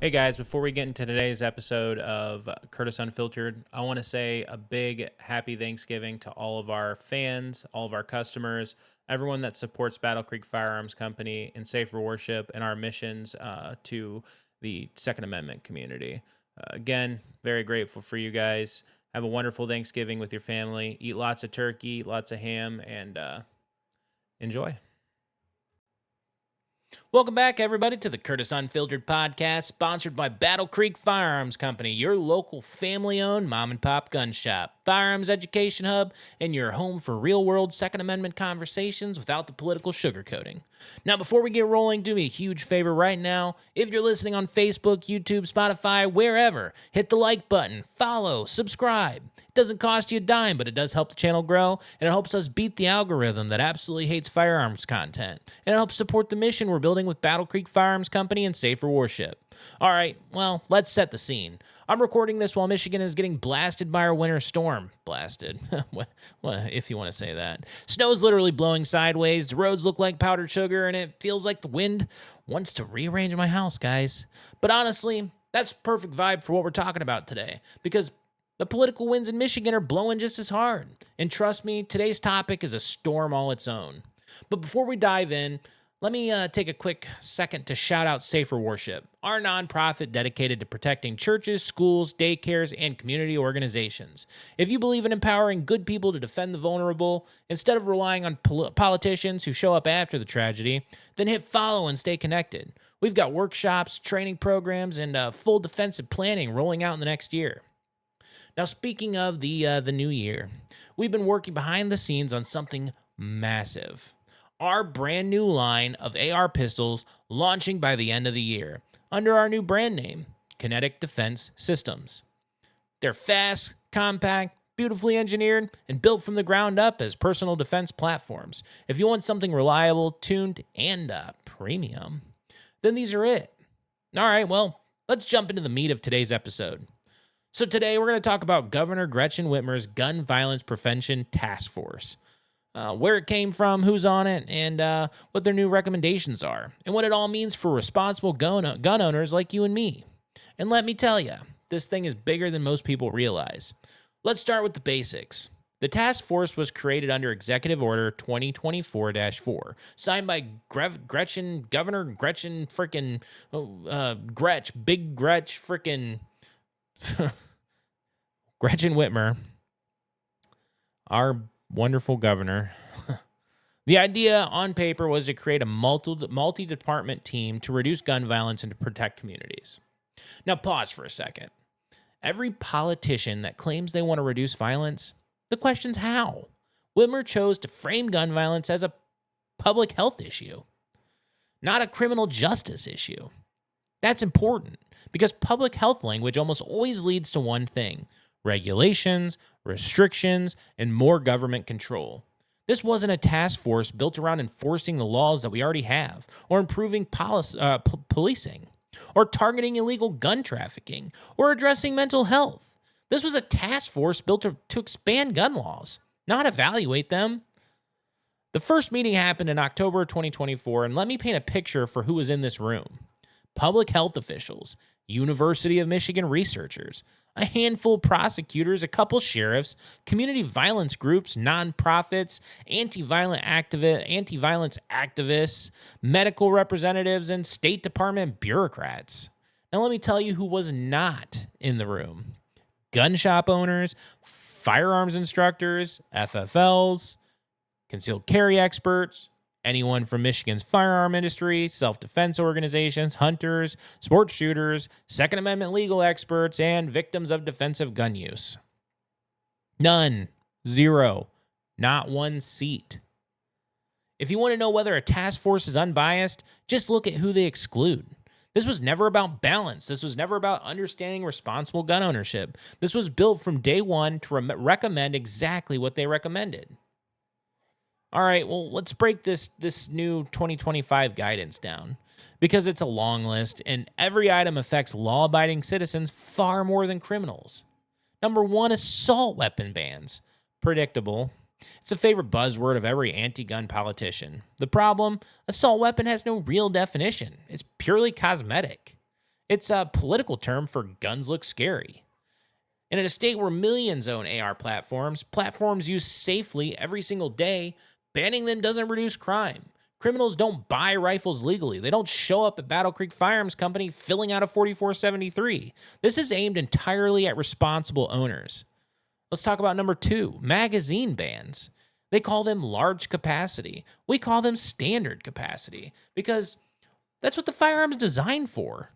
Hey guys, before we get into today's episode of Curtis Unfiltered, I want to say a big happy Thanksgiving to all of our fans, all of our customers, everyone that supports Battle Creek Firearms Company and Safer Worship and our missions to the Second Amendment community. Again, very grateful for you guys. Have a wonderful Thanksgiving with your family. Eat lots of turkey, eat lots of ham, and enjoy. Welcome back, everybody, to the Curtis Unfiltered podcast, sponsored by Battle Creek Firearms Company, your local family-owned mom-and-pop gun shop, firearms education hub, and your home for real-world Second Amendment conversations without the political sugarcoating. Now, before we get rolling, do me a huge favor right now. If you're listening on Facebook, YouTube, Spotify, wherever, hit the like button, follow, subscribe. It doesn't cost you a dime, but it does help the channel grow, and it helps us beat the algorithm that absolutely hates firearms content, and it helps support the mission we're building with Battle Creek Firearms Company and Safer Worship. All right, well, let's set the scene. I'm recording this while Michigan is getting blasted by our winter storm. Blasted, well, if you want to say that. Snow's literally blowing sideways, the roads look like powdered sugar, and it feels like the wind wants to rearrange my house, guys. But honestly, that's perfect vibe for what we're talking about today, because the political winds in Michigan are blowing just as hard. And trust me, today's topic is a storm all its own. But before we dive in, let me take a quick second to shout out Safer Worship, our nonprofit dedicated to protecting churches, schools, daycares, and community organizations. If you believe in empowering good people to defend the vulnerable, instead of relying on politicians who show up after the tragedy, then hit follow and stay connected. We've got workshops, training programs, and full defensive planning rolling out in the next year. Now, speaking of the new year, we've been working behind the scenes on something massive. Our brand new line of AR pistols launching by the end of the year under our new brand name, Kinetix Defense Systems. They're fast, compact, beautifully engineered, and built from the ground up as personal defense platforms. If you want something reliable, tuned, and premium, then these are it. All right, well, let's jump into the meat of today's episode. So today we're going to talk about Governor Gretchen Whitmer's Gun Violence Prevention Task Force. Where it came from, who's on it, and what their new recommendations are, and what it all means for responsible gun owners like you and me. And let me tell you, this thing is bigger than most people realize. Let's start with the basics. The task force was created under Executive Order 2024-4, signed by Governor Gretchen Gretchen Whitmer, our wonderful governor. The idea on paper was to create a multi-department team to reduce gun violence and to protect communities. Now pause for a second. Every politician that claims they want to reduce violence, the question's how? Whitmer chose to frame gun violence as a public health issue, not a criminal justice issue. That's important because public health language almost always leads to one thing: regulations, restrictions, and more government control. This wasn't a task force built around enforcing the laws that we already have, or improving policing, or targeting illegal gun trafficking, or addressing mental health. This was a task force built to expand gun laws, not evaluate them. The first meeting happened in October 2024, and let me paint a picture for who was in this room. Public health officials, University of Michigan researchers, a handful of prosecutors, a couple sheriffs, community violence groups, nonprofits, anti-violence activists, medical representatives, and State Department bureaucrats. Now let me tell you who was not in the room. Gun shop owners, firearms instructors, FFLs, concealed carry experts, anyone from Michigan's firearm industry, self-defense organizations, hunters, sports shooters, Second Amendment legal experts, and victims of defensive gun use. None. Zero. Not one seat. If you want to know whether a task force is unbiased, just look at who they exclude. This was never about balance. This was never about understanding responsible gun ownership. This was built from day one to recommend exactly what they recommended. All right, well, let's break this new 2025 guidance down, because it's a long list, and every item affects law-abiding citizens far more than criminals. Number one, assault weapon bans. Predictable. It's a favorite buzzword of every anti-gun politician. The problem? Assault weapon has no real definition. It's purely cosmetic. It's a political term for guns look scary. And in a state where millions own AR platforms used safely every single day, banning them doesn't reduce crime. Criminals don't buy rifles legally. They don't show up at Battle Creek Firearms Company filling out a 4473. This is aimed entirely at responsible owners. Let's talk about number 2, magazine bans. They call them large capacity. We call them standard capacity because that's what the firearm's designed for.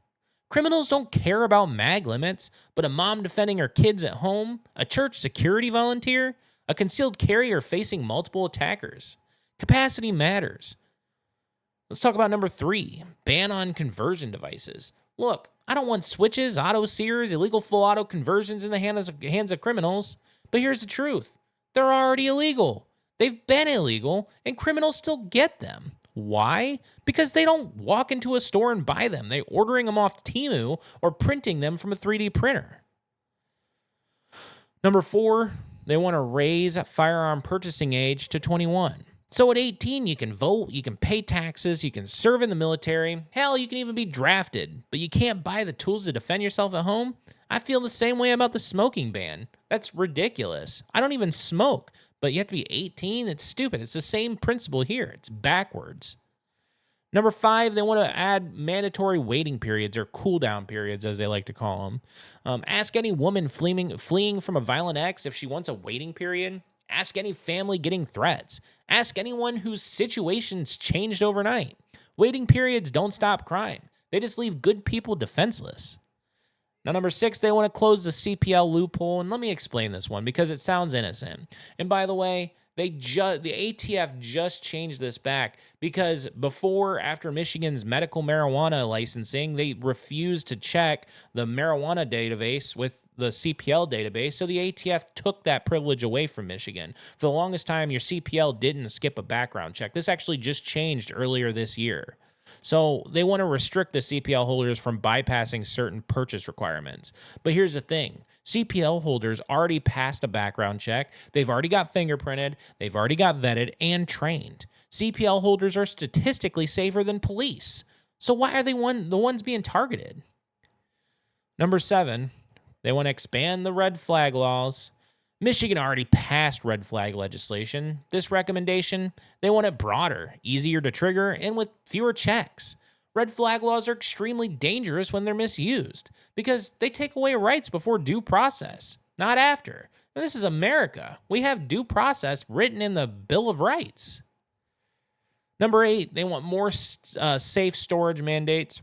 Criminals don't care about mag limits, but a mom defending her kids at home, a church security volunteer, a concealed carrier facing multiple attackers. Capacity matters. Let's talk about number 3, ban on conversion devices. Look, I don't want switches, auto sears, illegal full auto conversions in the hands of criminals, but here's the truth. They're already illegal. They've been illegal, and criminals still get them. Why? Because they don't walk into a store and buy them. They're ordering them off Temu or printing them from a 3D printer. Number 4, they want to raise firearm purchasing age to 21. So at 18, you can vote, you can pay taxes, you can serve in the military. Hell, you can even be drafted, but you can't buy the tools to defend yourself at home. I feel the same way about the smoking ban. That's ridiculous. I don't even smoke. But you have to be 18? It's stupid. It's the same principle here. It's backwards. Number 5, they want to add mandatory waiting periods or cool-down periods, as they like to call them. Ask any woman fleeing from a violent ex if she wants a waiting period. Ask any family getting threats. Ask anyone whose situation's changed overnight. Waiting periods don't stop crime. They just leave good people defenseless. Now, number 6, they want to close the CPL loophole, and let me explain this one because it sounds innocent. And by the way, the ATF just changed this back because after Michigan's medical marijuana licensing, they refused to check the marijuana database with the CPL database, so the ATF took that privilege away from Michigan. For the longest time, your CPL didn't skip a background check. This actually just changed earlier this year. So they want to restrict the CPL holders from bypassing certain purchase requirements. But here's the thing. CPL holders already passed a background check. They've already got fingerprinted. They've already got vetted and trained. CPL holders are statistically safer than police. So why are they the ones being targeted? Number 7, they want to expand the red flag laws. Michigan already passed red flag legislation. This recommendation, they want it broader, easier to trigger, and with fewer checks. Red flag laws are extremely dangerous when they're misused because they take away rights before due process, not after. And this is America. We have due process written in the Bill of Rights. Number 8, they want more safe storage mandates.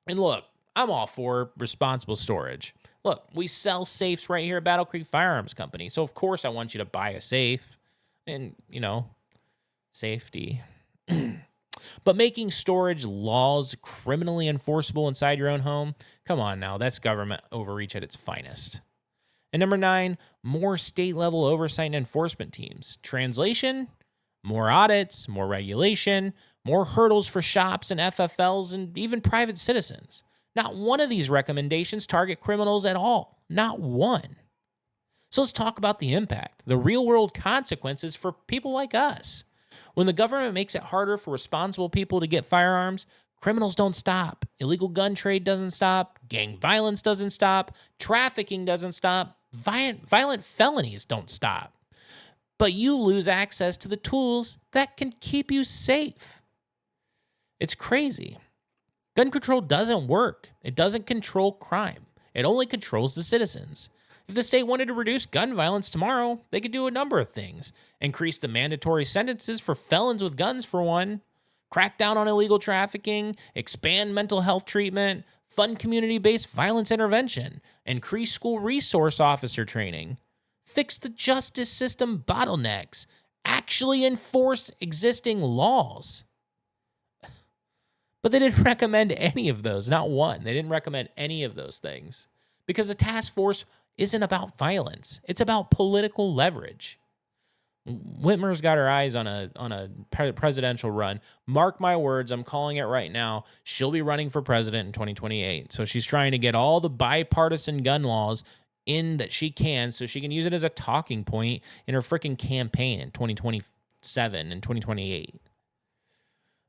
And look, I'm all for responsible storage. Look, we sell safes right here at Battle Creek Firearms Company. So, of course, I want you to buy a safe and, safety. But making storage laws criminally enforceable inside your own home, come on now, that's government overreach at its finest. And number 9, more state-level oversight and enforcement teams. Translation, more audits, more regulation, more hurdles for shops and FFLs and even private citizens. Not one of these recommendations target criminals at all. Not one. So let's talk about the impact, the real-world consequences for people like us. When the government makes it harder for responsible people to get firearms, criminals don't stop. Illegal gun trade doesn't stop. Gang violence doesn't stop. Trafficking doesn't stop. Violent felonies don't stop. But you lose access to the tools that can keep you safe. It's crazy. Gun control doesn't work. It doesn't control crime. It only controls the citizens. If the state wanted to reduce gun violence tomorrow, they could do a number of things. Increase the mandatory sentences for felons with guns, for one. Crack down on illegal trafficking. Expand mental health treatment. Fund community-based violence intervention. Increase school resource officer training. Fix the justice system bottlenecks. Actually enforce existing laws. But they didn't recommend any of those, not one. They didn't recommend any of those things because the task force isn't about violence. It's about political leverage. Whitmer's got her eyes on a presidential run. Mark my words, I'm calling it right now. She'll be running for president in 2028. So she's trying to get all the bipartisan gun laws in that she can so she can use it as a talking point in her freaking campaign in 2027 and 2028.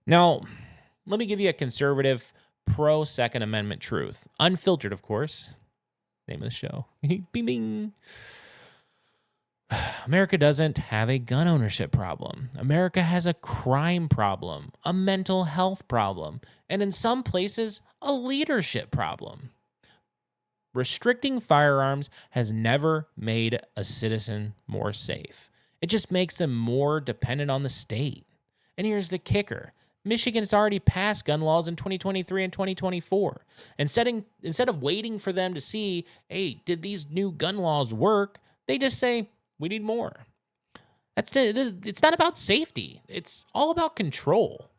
Now, let me give you a conservative pro Second Amendment truth. Unfiltered, of course. Name of the show. Bing, bing. America doesn't have a gun ownership problem. America has a crime problem, a mental health problem, and in some places, a leadership problem. Restricting firearms has never made a citizen more safe. It just makes them more dependent on the state. And here's the kicker. Michigan has already passed gun laws in 2023 and 2024. Instead of waiting for them to see, hey, did these new gun laws work? They just say, we need more. It's not about safety. It's all about control.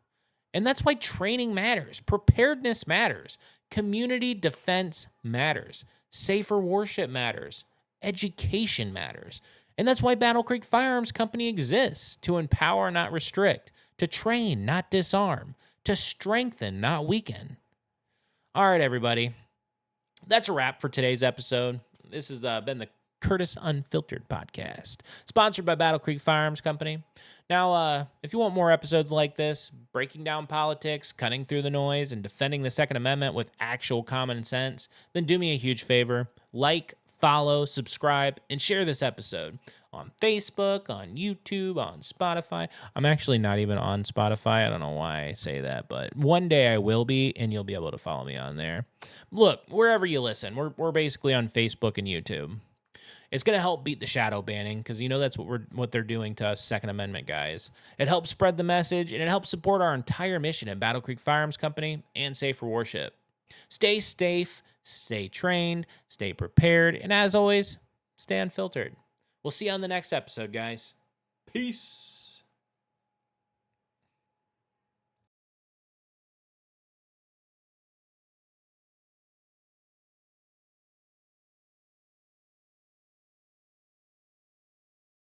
And that's why training matters. Preparedness matters. Community defense matters. Safer worship matters. Education matters. And that's why Battle Creek Firearms Company exists, to empower, not restrict, to train, not disarm, to strengthen, not weaken. All right, everybody. That's a wrap for today's episode. This has been the Curtis Unfiltered podcast, sponsored by Battle Creek Firearms Company. Now, if you want more episodes like this, breaking down politics, cutting through the noise, and defending the Second Amendment with actual common sense, then do me a huge favor. Like, follow, subscribe, and share this episode on Facebook, on YouTube, on Spotify. I'm actually not even on Spotify. I don't know why I say that, but one day I will be, and you'll be able to follow me on there. Look, wherever you listen, we're basically on Facebook and YouTube. It's going to help beat the shadow banning, because that's what they're doing to us Second Amendment guys. It helps spread the message, and it helps support our entire mission at Battle Creek Firearms Company and Safer Worship. Stay safe, stay trained, stay prepared, and as always, stay unfiltered. We'll see you on the next episode, guys. Peace.